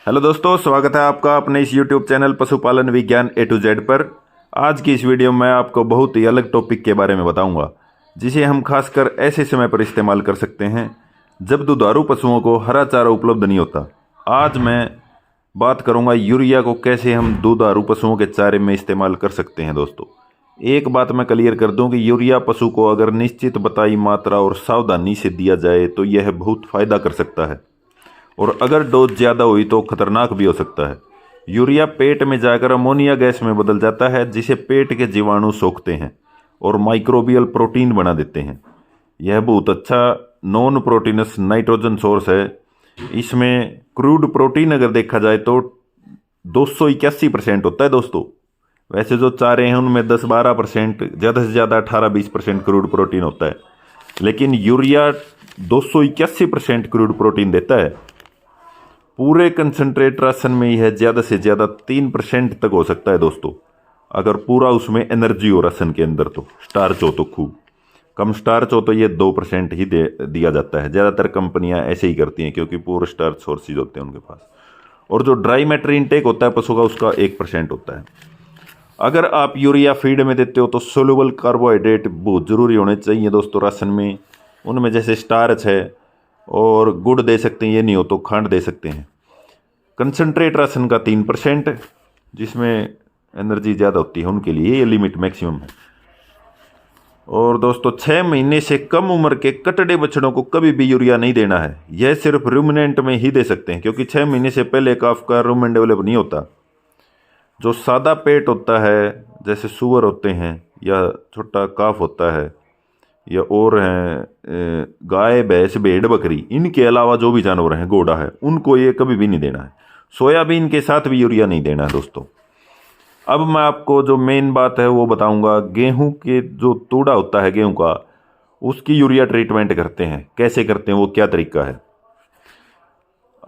Hello दोस्तों, स्वागत है आपका अपने इस YouTube चैनल पशुपालन विज्ञान A to Z पर। आज की इस वीडियो में मैं आपको बहुत ही अलग टॉपिक के बारे में बताऊंगा, जिसे हम खासकर ऐसे समय पर इस्तेमाल कर सकते हैं जब दुधारू पशुओं को हरा चारा उपलब्ध नहीं होता। आज मैं बात करूंगा यूरिया को कैसे हम दुधारू पशुओं के चारे में इस्तेमाल कर सकते हैं। दोस्तों, एक बात मैं क्लियर कर दूं कि यूरिया पशु को अगर निश्चित बताई मात्रा और सावधानी से दिया जाए तो यह बहुत फ़ायदा कर सकता है, और अगर डोज ज़्यादा हुई तो खतरनाक भी हो सकता है। यूरिया पेट में जाकर अमोनिया गैस में बदल जाता है, जिसे पेट के जीवाणु सोखते हैं और माइक्रोबियल प्रोटीन बना देते हैं। यह बहुत अच्छा नॉन प्रोटीनस नाइट्रोजन सोर्स है। इसमें क्रूड प्रोटीन अगर देखा जाए तो 281% होता है दोस्तों। वैसे जो चारे हैं उनमें 10-12%, ज़्यादा से ज़्यादा 18-20% क्रूड प्रोटीन होता है, लेकिन यूरिया 281% क्रूड प्रोटीन देता है। पूरे कंसनट्रेट राशन में यह ज़्यादा से ज़्यादा 3% तक हो सकता है दोस्तों, अगर पूरा उसमें एनर्जी हो राशन के अंदर। तो स्टार्च हो तो खूब, कम स्टार्च हो तो ये 2% ही दिया जाता है। ज़्यादातर कंपनियां ऐसे ही करती हैं क्योंकि पूरे स्टार्च सोर्सेज होते हैं उनके पास। और जो ड्राई मैटर इनटेक होता है पशु का, उसका 1% होता है। अगर आप यूरिया फीड में देते हो तो सोल्यूबल कार्बोहाइड्रेट बहुत ज़रूरी होने चाहिए दोस्तों राशन में। उनमें जैसे स्टार्च है, और गुड़ दे सकते हैं, ये नहीं हो तो खांड दे सकते हैं। कंसनट्रेट राशन का 3%, जिसमें एनर्जी ज़्यादा होती है उनके लिए ये लिमिट मैक्सिमम है। और दोस्तों, 6 महीने से कम उम्र के कटड़े बछड़ों को कभी भी यूरिया नहीं देना है। यह सिर्फ रूमिनेंट में ही दे सकते हैं, क्योंकि 6 महीने से पहले काफ का रूमेन डेवलप नहीं होता। जो सादा पेट होता है, जैसे सुअर होते हैं या छोटा काफ होता है, या और हैं गाय, भैंस, भेड़, बकरी, इनके अलावा जो भी जानवर हैं, घोड़ा है, उनको ये कभी भी नहीं देना है। सोयाबीन के साथ भी यूरिया नहीं देना है दोस्तों। अब मैं आपको जो मेन बात है वो बताऊंगा। गेहूं के जो तूड़ा होता है गेहूं का, उसकी यूरिया ट्रीटमेंट करते हैं। कैसे करते हैं, वो क्या तरीका है।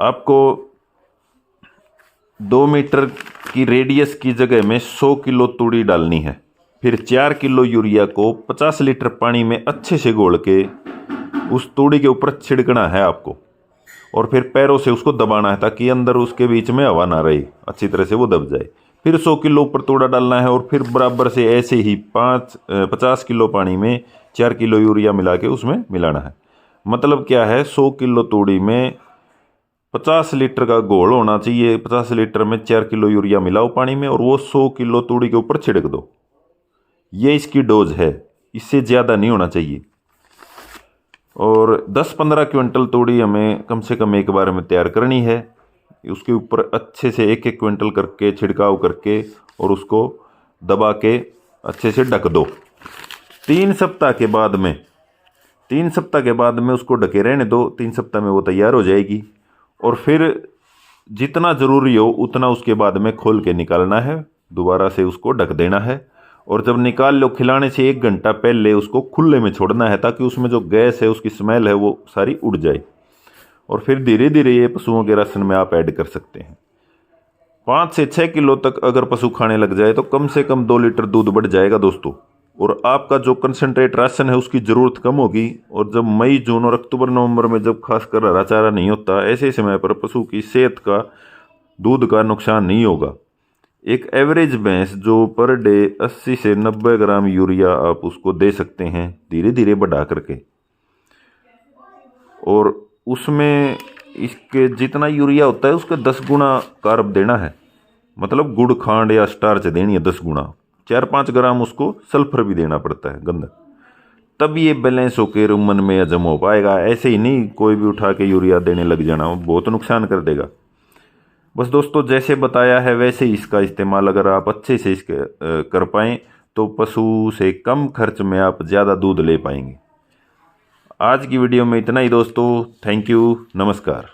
आपको 2 मीटर की रेडियस की जगह में 100 किलो तूड़ी डालनी है। फिर 4 किलो यूरिया को 50 लीटर पानी में अच्छे से घोल के उस तूड़ी के ऊपर छिड़कना है आपको, और फिर पैरों से उसको दबाना है ताकि अंदर उसके बीच में हवा ना रहे, अच्छी तरह से वो दब जाए। फिर 100 किलो ऊपर तूड़ा डालना है, और फिर बराबर से ऐसे ही 50 किलो पानी में 4 किलो यूरिया मिला के उसमें मिलाना है। मतलब क्या है, 100 किलो तूड़ी में 50 लीटर का घोल होना चाहिए। 50 लीटर में 4 किलो यूरिया मिलाओ पानी में, और वो 100 किलो तूड़ी के ऊपर छिड़क दो। ये इसकी डोज है, इससे ज़्यादा नहीं होना चाहिए। और 10-15 क्विंटल तूड़ी हमें कम से कम एक बार में तैयार करनी है। उसके ऊपर अच्छे से 1-1 क्विंटल करके छिड़काव करके, और उसको दबा के अच्छे से ढक दो। 3 सप्ताह के बाद में उसको ढके रहने दो। 3 सप्ताह में वो तैयार हो जाएगी, और फिर जितना ज़रूरी हो उतना उसके बाद में खोल के निकालना है, दोबारा से उसको ढक देना है। और जब निकाल लो, खिलाने से 1 घंटा पहले उसको खुले में छोड़ना है, ताकि उसमें जो गैस है, उसकी स्मेल है, वो सारी उड़ जाए। और फिर धीरे धीरे ये पशुओं के राशन में आप ऐड कर सकते हैं। 5 से 6 किलो तक अगर पशु खाने लग जाए तो कम से कम 2 लीटर दूध बढ़ जाएगा दोस्तों। और आपका जो कंसनट्रेट राशन है उसकी ज़रूरत कम होगी। और जब मई, जून और अक्टूबर, नवंबर में जब खासकर हरा चारा नहीं होता, ऐसे समय पर पशु की सेहत का, दूध का नुकसान नहीं होगा। एक एवरेज भैंस जो पर डे 80 से 90 ग्राम यूरिया आप उसको दे सकते हैं, धीरे धीरे बढ़ा करके। और उसमें इसके जितना यूरिया होता है उसका 10 गुना कार्ब देना है। मतलब गुड़, खांड या स्टार्च देनी है 10 गुना। 4-5 ग्राम उसको सल्फर भी देना पड़ता है, गंधक। तब ये बैलेंस होकर रुमन में हजम हो पाएगा। ऐसे ही नहीं कोई भी उठा के यूरिया देने लग जाना, वो बहुत नुकसान कर देगा। बस दोस्तों, जैसे बताया है वैसे ही इसका इस्तेमाल अगर आप अच्छे से इसके कर पाएँ तो पशु से कम खर्च में आप ज़्यादा दूध ले पाएंगे। आज की वीडियो में इतना ही दोस्तों। थैंक यू, नमस्कार।